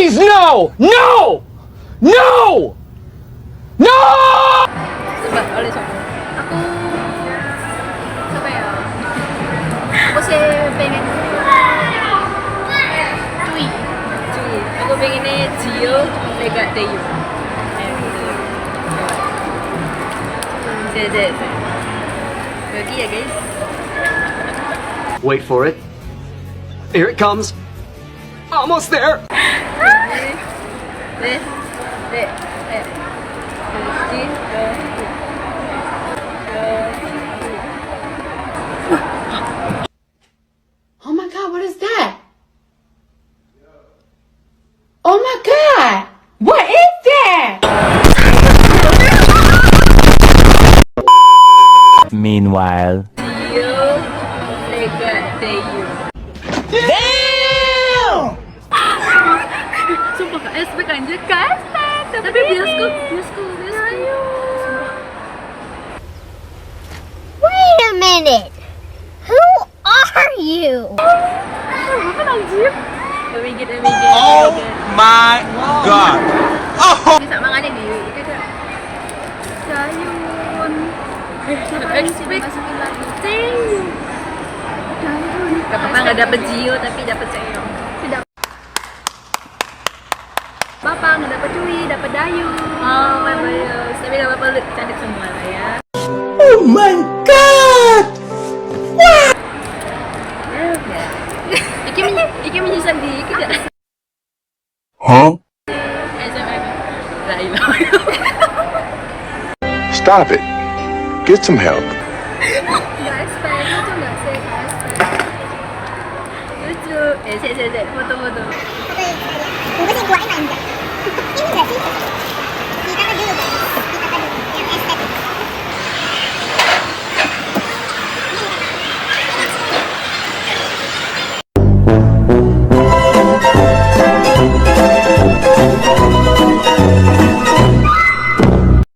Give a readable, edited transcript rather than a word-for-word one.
Please, no! No! No! No! Coba oleh siapa? Aku siapa ya? Aku sih pengen Cuy. Aku pengennya Gio Lega Deyu. Lagi ya guys. Wait for it. Here it comes. Almost there. Oh my god, what is that? Oh my god! What is that? Meanwhile. Gio Lega Deyu. Damn! Sumpah KSP anjir, KSP. Tapi bioskop. Wait a minute. Who are you? Apa anjir? Minggir. Oh my god. Oh. Bisa makannya di itu ada sayun. Expect masukin lagi. Sayun. Gak apa-apa nggak dapet Gio tapi dapet Ceyong. Tidak. Bapak nggak dapet Cuy, dapet Dayu. Oh my god. Tapi gak apa-apa, cantik semua lah ya. Oh my god! Iki menyusun di kita. Huh? SMM. La Stop it. Get some help. KSP, lucu nggak sih KSP? Lucu. Foto-foto. Bungkusin dua.